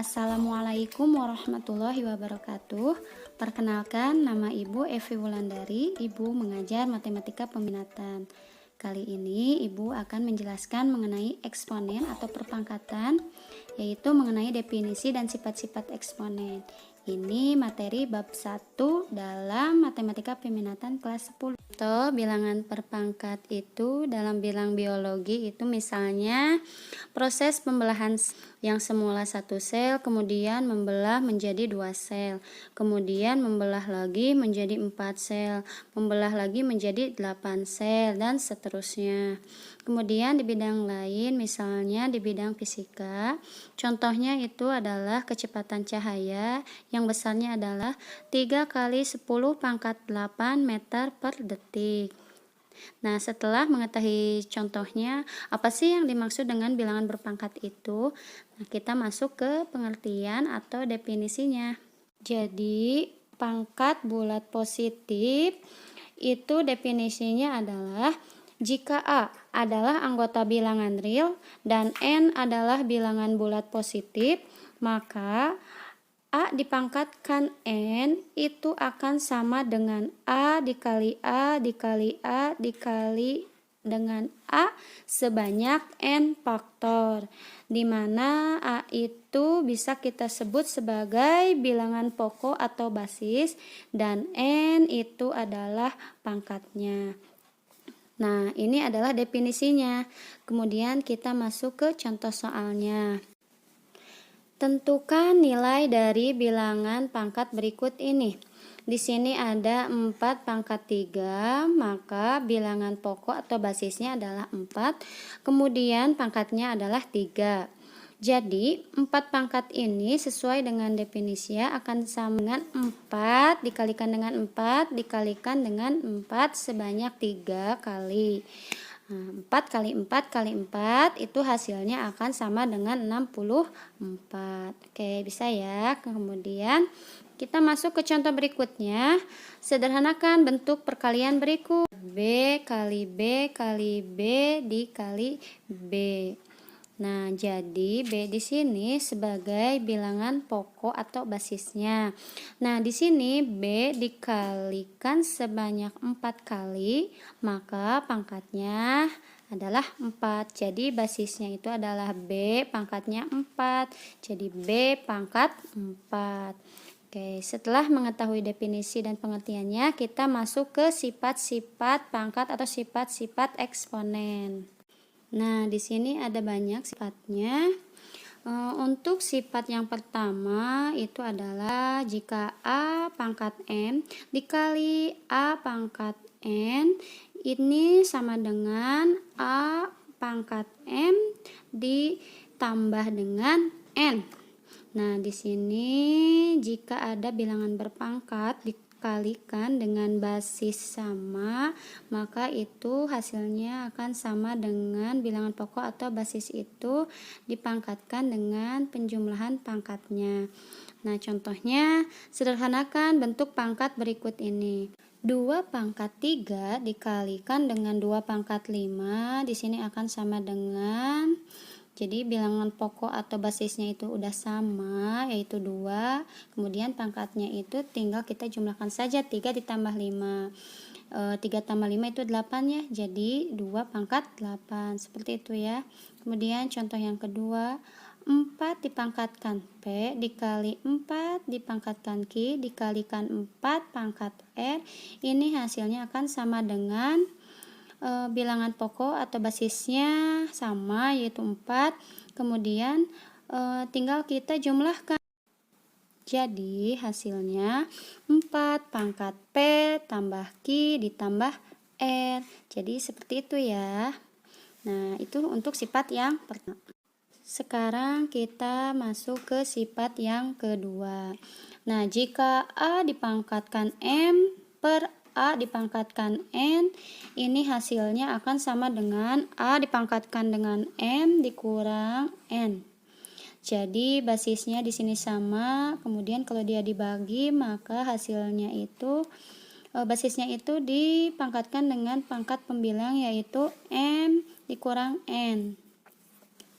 Assalamualaikum warahmatullahi wabarakatuh. Perkenalkan, nama Ibu Evi Wulandari, Ibu mengajar matematika peminatan. Kali ini Ibu akan menjelaskan mengenai eksponen atau perpangkatan, yaitu mengenai definisi dan sifat-sifat eksponen. Ini materi bab 1 dalam matematika peminatan kelas 10. Bilangan perpangkat itu dalam bilang biologi itu misalnya proses pembelahan yang semula satu sel kemudian membelah menjadi 2 sel, kemudian membelah lagi menjadi 4 sel, membelah lagi menjadi 8 sel, dan seterusnya. Kemudian di bidang lain, misalnya di bidang fisika, contohnya itu adalah kecepatan cahaya yang besarnya adalah 3 kali 10 pangkat 8 meter per detik. Nah, setelah mengetahui contohnya, apa sih yang dimaksud dengan bilangan berpangkat itu? Nah, kita masuk ke pengertian atau definisinya. Jadi, pangkat bulat positif itu definisinya adalah jika A adalah anggota bilangan real dan N adalah bilangan bulat positif, maka A dipangkatkan N itu akan sama dengan A dikali A dikali A dikali dengan A sebanyak N faktor, di mana A itu bisa kita sebut sebagai bilangan pokok atau basis dan N itu adalah pangkatnya. Nah, ini adalah definisinya. Kemudian kita masuk ke contoh soalnya. Tentukan nilai dari bilangan pangkat berikut ini. Di sini ada 4 pangkat 3, maka bilangan pokok atau basisnya adalah 4, kemudian pangkatnya adalah 3. Jadi, 4 pangkat ini sesuai dengan definisi akan sama dengan 4 dikalikan dengan 4 dikalikan dengan 4 sebanyak 3 kali. 4 kali 4 kali 4 itu hasilnya akan sama dengan 64. Oke, bisa ya. Kemudian kita masuk ke contoh berikutnya. Sederhanakan bentuk perkalian berikut. B kali B kali B dikali B. Nah, jadi B di sini sebagai bilangan pokok atau basisnya. Nah, di sini B dikalikan sebanyak 4 kali, maka pangkatnya adalah 4. Jadi basisnya itu adalah B, pangkatnya 4. Jadi B pangkat 4. Oke, setelah mengetahui definisi dan pengertiannya, kita masuk ke sifat-sifat pangkat atau sifat-sifat eksponen. Nah, di sini ada banyak sifatnya. Untuk sifat yang pertama itu adalah jika A pangkat M dikali A pangkat N ini sama dengan A pangkat M ditambah dengan N. Nah, di sini jika ada bilangan berpangkat dikalikan dengan basis sama, maka itu hasilnya akan sama dengan bilangan pokok atau basis itu dipangkatkan dengan penjumlahan pangkatnya. Nah, contohnya sederhanakan bentuk pangkat berikut ini. 2 pangkat 3 dikalikan dengan 2 pangkat 5, di sini akan sama dengan, jadi bilangan pokok atau basisnya itu udah sama, yaitu 2. Kemudian pangkatnya itu tinggal kita jumlahkan saja, 3 ditambah 5. 3 tambah 5 itu 8 ya. Jadi 2 pangkat 8. Seperti itu ya. Kemudian contoh yang kedua, 4 dipangkatkan P dikali 4 dipangkatkan Q dikalikan 4 pangkat R. Ini hasilnya akan sama dengan bilangan pokok atau basisnya sama, yaitu 4. Kemudian tinggal kita jumlahkan. Jadi hasilnya 4 pangkat P tambah Q ditambah R. Jadi seperti itu ya. Nah, itu untuk sifat yang pertama. Sekarang kita masuk ke sifat yang kedua. Nah, jika A dipangkatkan M per A dipangkatkan N, ini hasilnya akan sama dengan A dipangkatkan dengan M dikurang N. Jadi basisnya di sini sama, kemudian kalau dia dibagi maka hasilnya itu basisnya itu dipangkatkan dengan pangkat pembilang yaitu M dikurang N.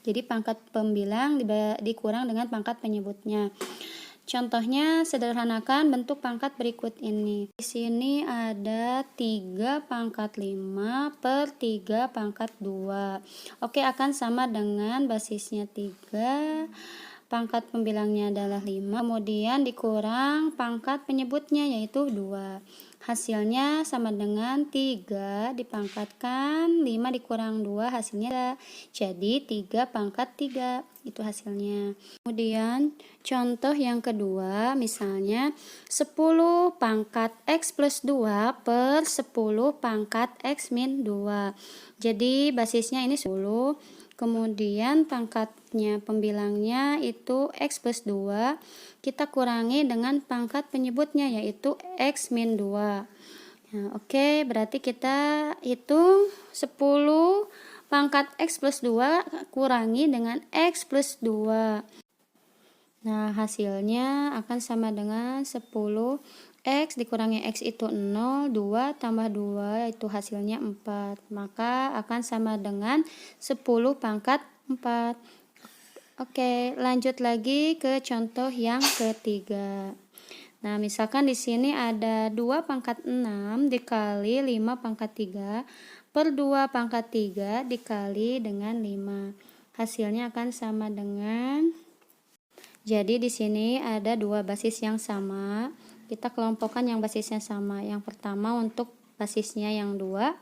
Jadi pangkat pembilang dikurang dengan pangkat penyebutnya. Contohnya, sederhanakan bentuk pangkat berikut ini. Di sini ada 3 pangkat 5 per 3 pangkat 2. Oke, akan sama dengan basisnya 3, pangkat pembilangnya adalah 5, kemudian dikurang pangkat penyebutnya yaitu 2. Hasilnya sama dengan 3 dipangkatkan 5 dikurang 2, hasilnya jadi 3 pangkat 3. Itu hasilnya. Kemudian contoh yang kedua, misalnya 10 pangkat X plus 2 per 10 pangkat X min 2. Jadi basisnya ini 10, kemudian pangkatnya pembilangnya itu X plus 2, kita kurangi dengan pangkat penyebutnya yaitu X min 2. Nah, oke, berarti kita hitung 10 pangkat X plus 2 kurangi dengan X plus 2. Nah, hasilnya akan sama dengan 10 X dikurangi X itu 0, 2 tambah 2 itu hasilnya 4. Maka akan sama dengan 10 pangkat 4. Oke, lanjut lagi ke contoh yang ketiga. Nah, misalkan di sini ada 2 pangkat 6 dikali 5 pangkat 3 per 2 pangkat 3 dikali dengan 5. Hasilnya akan sama dengan, jadi di sini ada 2 basis yang sama. Kita kelompokkan yang basisnya sama. Yang pertama untuk basisnya yang 2,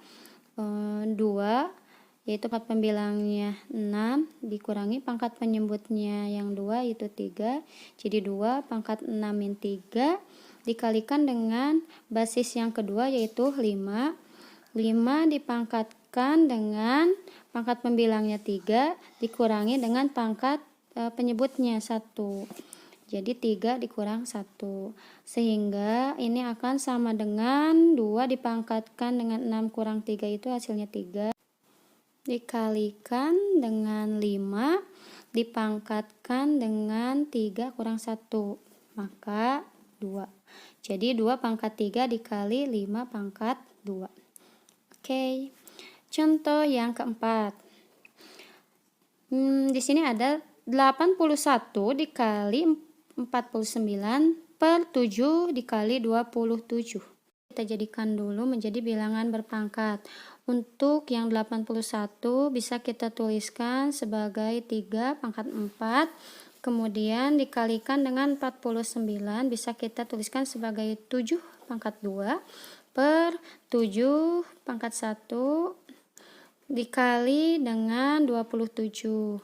2 yaitu pangkat pembilangnya 6 dikurangi pangkat penyebutnya yang 2 yaitu 3. Jadi 2 pangkat 6 min 3 dikalikan dengan basis yang kedua yaitu 5. 5 dipangkatkan dengan pangkat pembilangnya 3 dikurangi dengan pangkat penyebutnya 1. Jadi 3 dikurang 1. Sehingga ini akan sama dengan 2 dipangkatkan dengan 6 kurang 3 itu hasilnya 3. Dikalikan dengan 5 dipangkatkan dengan 3 kurang 1. Maka 2. Jadi 2 pangkat 3 dikali 5 pangkat 2. Oke, contoh yang keempat. Di sini ada 81 dikali 49 per 7 dikali 27. Kita jadikan dulu menjadi bilangan berpangkat. Untuk yang 81 bisa kita tuliskan sebagai 3 pangkat 4. Kemudian dikalikan dengan 49 bisa kita tuliskan sebagai 7 pangkat 2 per 7 pangkat 1 dikali dengan 27.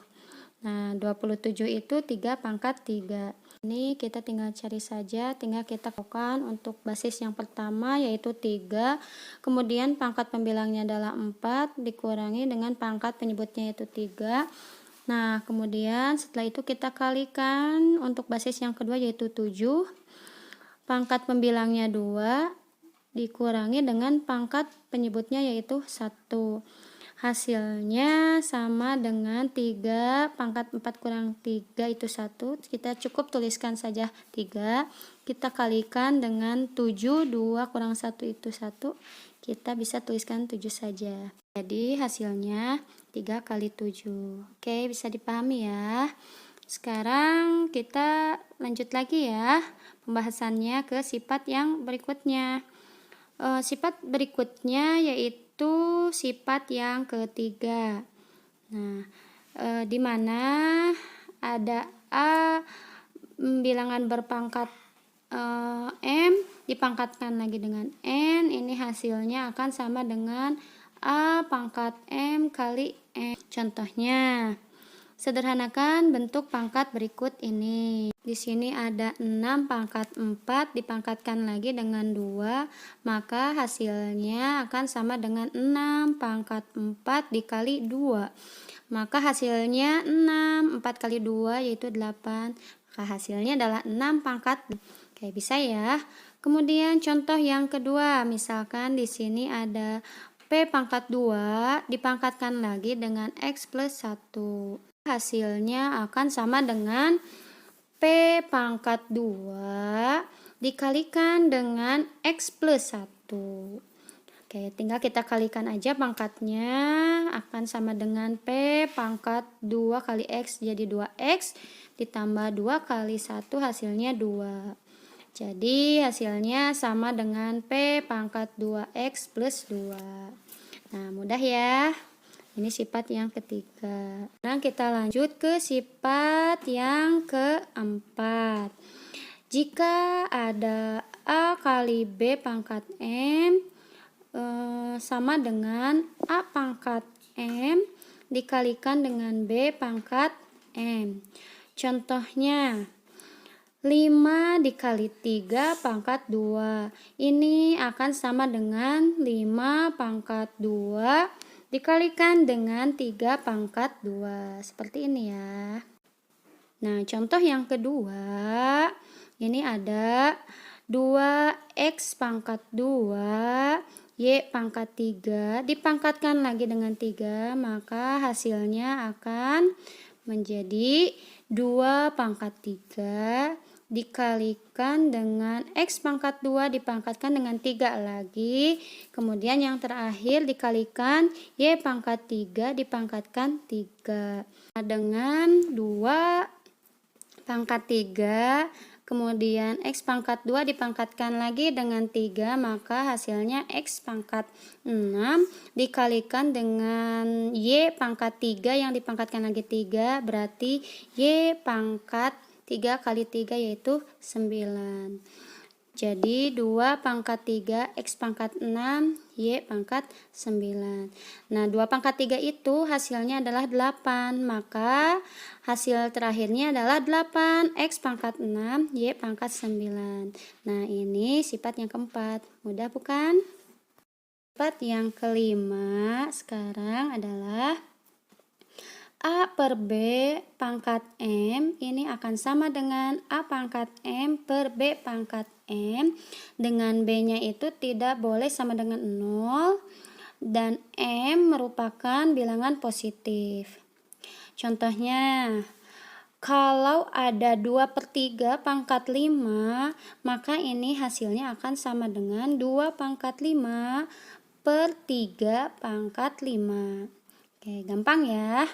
Nah, 27 itu 3 pangkat 3. Ini kita tinggal cari saja, tinggal kita lakukan untuk basis yang pertama yaitu 3. Kemudian pangkat pembilangnya adalah 4 dikurangi dengan pangkat penyebutnya yaitu 3. Nah, kemudian setelah itu kita kalikan untuk basis yang kedua yaitu 7. Pangkat pembilangnya 2 dikurangi dengan pangkat penyebutnya yaitu 1. Hasilnya sama dengan 3 pangkat 4 kurang 3 itu 1. Kita cukup tuliskan saja 3. Kita kalikan dengan 7, 2 kurang 1 itu 1. Kita bisa tuliskan 7 saja. Jadi hasilnya 3 kali 7. Oke, bisa dipahami ya. Sekarang kita lanjut lagi ya pembahasannya ke sifat yang berikutnya. Sifat berikutnya yaitu sifat yang ketiga. Nah, di mana ada A bilangan berpangkat M dipangkatkan lagi dengan N, ini hasilnya akan sama dengan A pangkat M kali N. Contohnya, sederhanakan bentuk pangkat berikut ini. Di sini ada 6 pangkat 4 dipangkatkan lagi dengan 2, maka hasilnya akan sama dengan 6 pangkat 4 dikali 2. Maka hasilnya 6, 4 kali 2 yaitu 8. Maka hasilnya adalah 6 pangkat. Oke, bisa ya. Kemudian contoh yang kedua, misalkan di sini ada P pangkat 2 dipangkatkan lagi dengan X plus 1. Hasilnya akan sama dengan P pangkat 2 dikalikan dengan X plus 1. Oke, tinggal kita kalikan aja pangkatnya, akan sama dengan P pangkat 2 kali X jadi 2X, ditambah 2 kali 1 hasilnya 2. Jadi hasilnya sama dengan P pangkat 2X plus 2. Nah, mudah ya. Ini sifat yang ketiga. Nah, kita lanjut ke sifat yang keempat. Jika ada A kali B pangkat M sama dengan A pangkat M dikalikan dengan B pangkat M. Contohnya 5 dikali 3 pangkat 2. Ini akan sama dengan 5 pangkat 2 dikalikan dengan 3 pangkat 2. Seperti ini ya. Nah, contoh yang kedua, ini ada 2X pangkat 2 Y pangkat 3 dipangkatkan lagi dengan 3, maka hasilnya akan menjadi 2 pangkat 3 dikalikan dengan X pangkat 2 dipangkatkan dengan 3 lagi, kemudian yang terakhir dikalikan Y pangkat 3 dipangkatkan 3. Dengan 2 pangkat 3 kemudian X pangkat 2 dipangkatkan lagi dengan 3, maka hasilnya X pangkat 6 dikalikan dengan Y pangkat 3 yang dipangkatkan lagi 3, berarti Y pangkat 3 kali 3 yaitu 9. Jadi 2 pangkat 3 X pangkat 6 Y pangkat 9. Nah, 2 pangkat 3 itu hasilnya adalah 8, maka hasil terakhirnya adalah 8 X pangkat 6 Y pangkat 9. Nah, ini sifat yang keempat. Mudah bukan? Sifat yang kelima sekarang adalah A per B pangkat M ini akan sama dengan A pangkat M per B pangkat M, dengan B-nya itu tidak boleh sama dengan 0 dan M merupakan bilangan positif. Contohnya, kalau ada 2 per 3 pangkat 5, maka ini hasilnya akan sama dengan 2 pangkat 5 per 3 pangkat 5. Oke, gampang ya.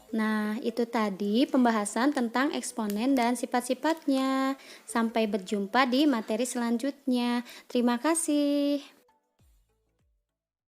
Nah, itu tadi pembahasan tentang eksponen dan sifat-sifatnya. Sampai berjumpa di materi selanjutnya. Terima kasih.